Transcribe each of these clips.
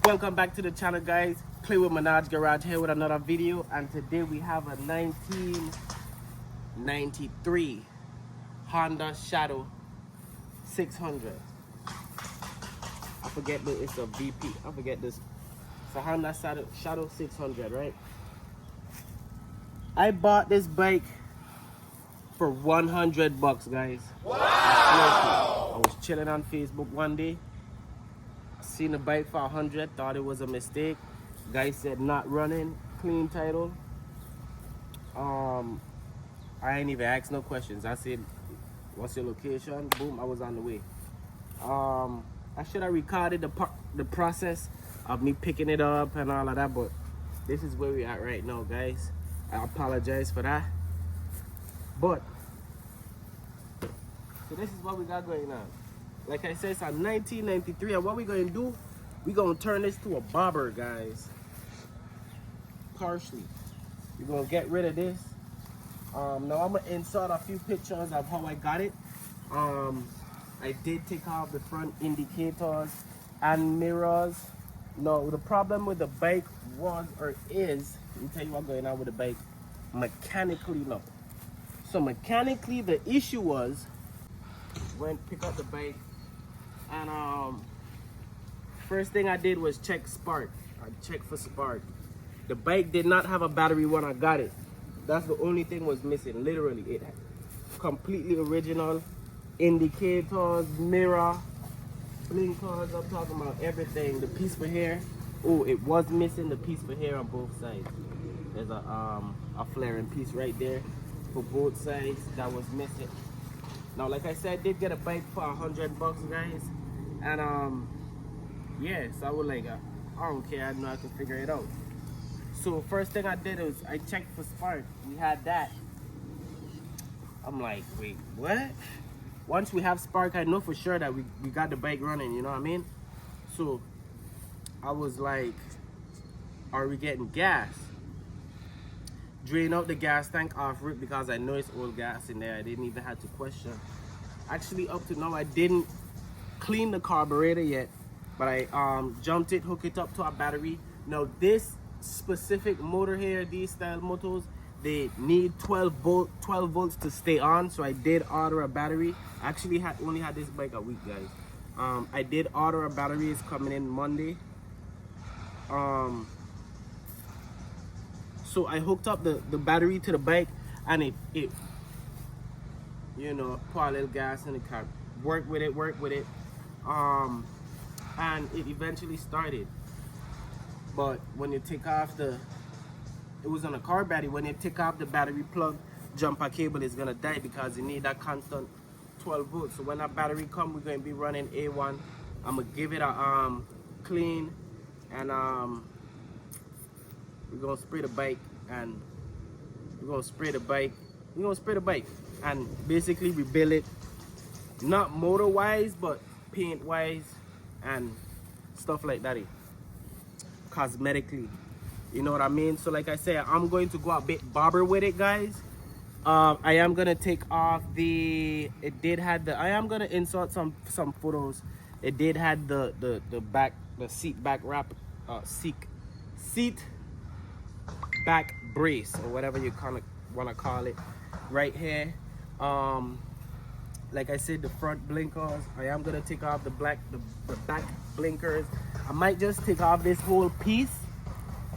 Welcome back to the channel, guys. Play with Manaj Garage here with another video, and today we have a 1993 Honda Shadow 600. I forget that it's a VP. I forget this. It's a Honda Shadow 600, right? I bought this bike for 100 bucks, guys. Wow! I was chilling on Facebook one day. Seen the bike for 100, thought it was a mistake. Guy said not running, clean title. I ain't even asked no questions. I said, what's your location? Boom, I was on the way. I should have recorded the process of me picking it up and all of that, but this is where we at right now, guys. I apologize for that. But so this is what we got going on. Like I said, it's a 1993, and what we're going to do, we're going to turn this to a bobber, guys. Partially. We're going to get rid of this. Now I'm going to insert a few pictures of how I got it. I did take off the front indicators and mirrors. Now, the problem with the bike was, or is, let me tell you what's going on with the bike, mechanically now. So mechanically, the issue was, went pick up the bike, and first thing I did was check spark. I checked for spark. The bike did not have a battery when I got it. That's the only thing was missing. Literally, it had completely original indicators, mirror, blinkers. I'm talking about everything. The piece for hair. Oh, it was missing the piece for hair on both sides. There's a flaring piece right there for both sides that was missing. Now, like I said, I did get a bike for 100 bucks, guys. And yeah, so I was like, I don't care, I know I can figure it out. So first thing I did was I checked for spark. We had that. I'm like, wait, what? Once we have spark, I know for sure that we got the bike running, you know what I mean? So I was like, are we getting gas? Drain out the gas tank off rip because I know it's old gas in there. I didn't even have to question. Actually, up to now, I didn't clean the carburetor yet, but I jumped it, hooked it up to a battery. Now this specific motor here, these style motors, they need 12 volts to stay on. So I did order a battery. Actually only had this bike a week, guys. I did order a battery. It's coming in Monday. So I hooked up the battery to the bike, and it you know, pour a little gas in the car, work with it, and it eventually started. But when you take off it was on a car battery, when you take off the battery plug, jumper cable is gonna die because you need that constant 12 volts. So when that battery come, we're gonna be running A1. I'm gonna give it a clean, and we're gonna spray the bike, and and basically rebuild it, not motor wise but paint wise and stuff like that, cosmetically, you know what I mean? So like I said, I'm going to go a bit bobber with it, guys. I am gonna take off I am gonna insert some photos. It did have the seat back wrap, seat back brace, or whatever you kind of want to call it, right here. Like I said, the front blinkers, I am gonna take off the back blinkers. I might just take off this whole piece,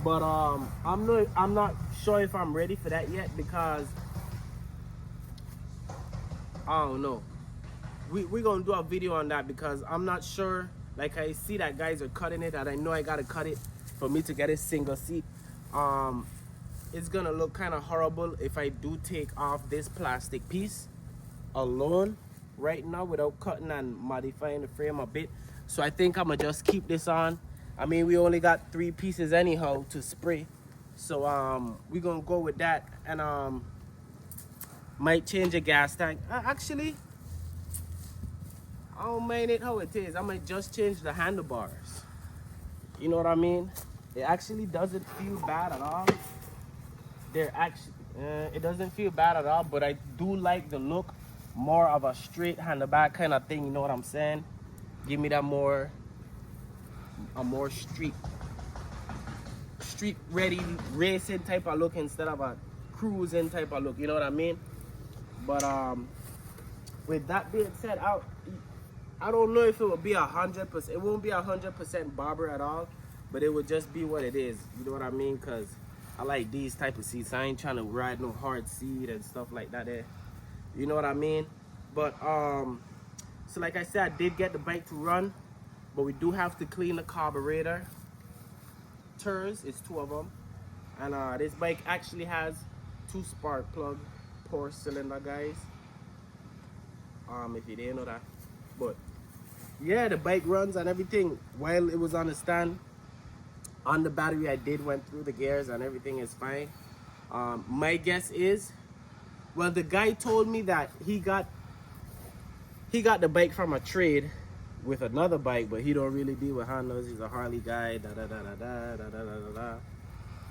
but I'm not sure if I'm ready for that yet, because I don't know. We're gonna do a video on that, because I'm not sure. Like, I see that guys are cutting it, and I know I gotta cut it for me to get a single seat. It's gonna look kind of horrible if I do take off this plastic piece alone right now without cutting and modifying the frame a bit. So I think I'm gonna just keep this on. I mean, we only got 3 pieces anyhow to spray, so we're gonna go with that. And might change the gas tank. Actually, I don't mind it how it is. I might just change the handlebars, you know what I mean? It actually doesn't feel bad at all. It doesn't feel bad at all, but I do like the look, more of a straight handlebar kind of thing, you know what I'm saying? Give me that more a more street ready racing type of look instead of a cruising type of look, you know what I mean? But with that being said, I don't know if it will be 100%. It won't be 100% barber at all, but it would just be what it is, you know what I mean? Because I like these type of seats. I ain't trying to ride no hard seat and stuff like that there, you know what I mean? But so like I said, I did get the bike to run, but we do have to clean the carburetor. It's 2 of them, and this bike actually has 2 spark plug 4 cylinder, guys. If you didn't know that, but yeah, the bike runs and everything. While it was on the stand, on the battery, I did went through the gears and everything is fine. My guess is, well, the guy told me that he got the bike from a trade with another bike, but he don't really deal with Hondas. He's a Harley guy. Da da da da da da da da da.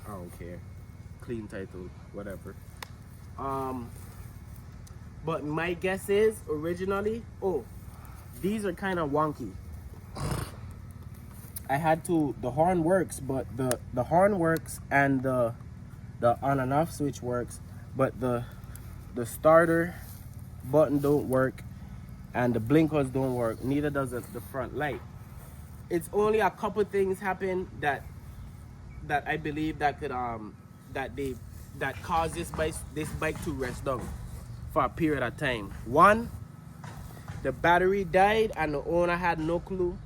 I don't care. Clean title, whatever. But my guess is originally, oh, these are kind of wonky. I had to. The horn works, but the horn works and the on and off switch works, but the starter button don't work. And the blinkers don't work, neither does the front light. It's only a couple things happen that I believe that could that caused this bike to rest down for a period of time. One, the battery died and the owner had no clue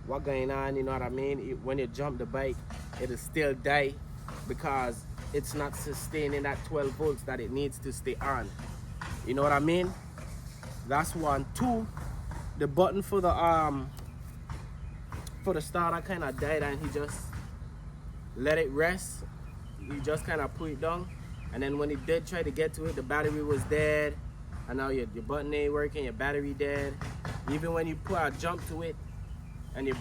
what going on, you know what I mean? When you jump the bike, it'll still die because it's not sustaining that 12 volts that it needs to stay on. You know what I mean? That's one. Two, the button for the starter kind of died and he just let it rest. He just kind of put it down, and then when he did try to get to it, the battery was dead, and now your button ain't working, your battery dead. Even when you put a jump to it, and you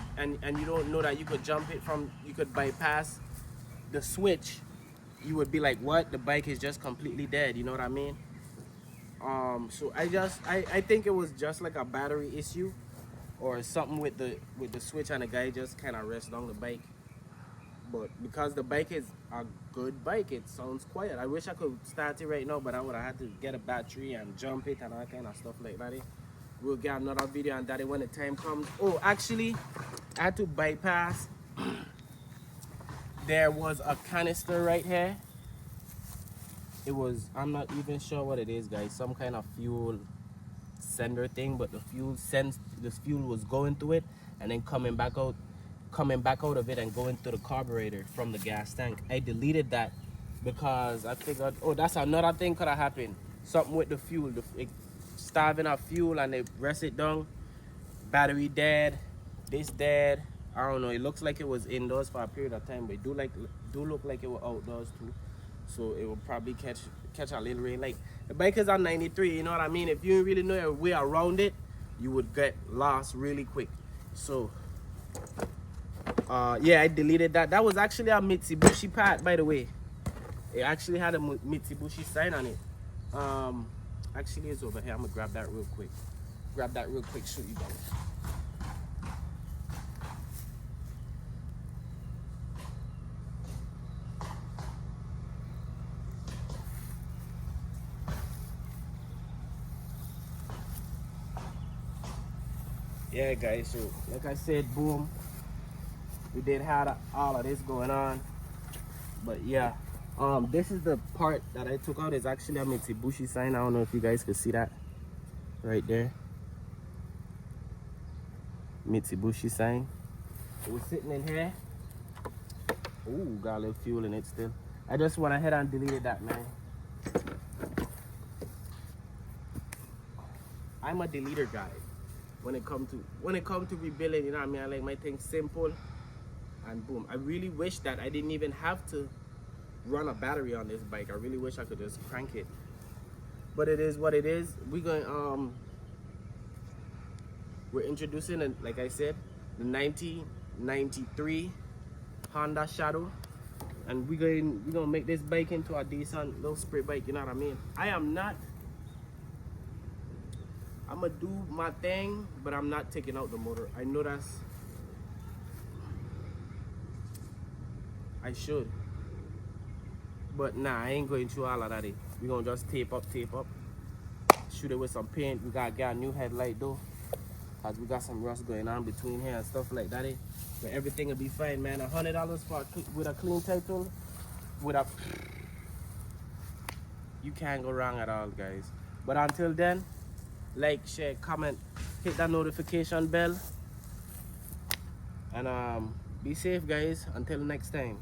don't know that you could jump it from, you could bypass the switch, you would be like, what? The bike is just completely dead. You know what I mean? So I think it was just like a battery issue or something with the switch, and the guy just kind of rest on the bike. But because the bike is a good bike, it sounds quiet. I wish I could start it right now, but I would have had to get a battery and jump it and all kind of stuff like that. We'll get another video on that when the time comes. Oh, actually, I had to bypass. There was a canister right here. It was, I'm not even sure what it is, guys, some kind of fuel sender thing, but the fuel was going through it and then coming back out of it and going through the carburetor from the gas tank. I deleted that because I figured, oh, that's another thing could have happened. Something with the fuel, it starving of fuel, and they rest it down. Battery dead, this dead. I don't know. It looks like it was indoors for a period of time, but it do look like it was outdoors too. So it will probably catch a little rain. Like, the bike is on 93, you know what I mean? If you really know your way around it, you would get lost really quick. So yeah, I deleted that. That was actually a Mitsubishi part, by the way. It actually had a Mitsubishi sign on it. Actually, it's over here. I'm gonna grab that real quick. Show you guys. Yeah, guys, so like I said, boom, we did have all of this going on. But yeah, this is the part that I took out. Is actually a Mitsubishi sign. I don't know if you guys can see that right there. Mitsubishi sign. It was sitting in here. Ooh, got a little fuel in it still. I just went ahead and deleted that, man. I'm a deleter guy. When it come to rebuilding, you know what I mean? I like my things simple, and boom. I really wish that I didn't even have to run a battery on this bike. I really wish I could just crank it, but it is what it is. We're introducing, like I said, the 1993 Honda Shadow, and we're gonna make this bike into a decent little sprint bike. You know what I mean? I'm gonna do my thing, but I'm not taking out the motor. I know I should. But nah, I ain't going through all of that. We gonna just tape up. Shoot it with some paint. We gotta get a new headlight though. Cause we got some rust going on between here and stuff like that. But everything will be fine, man. $100 with a clean title. You can't go wrong at all, guys. But until then, like, share, comment, hit that notification bell. And be safe, guys. Until next time.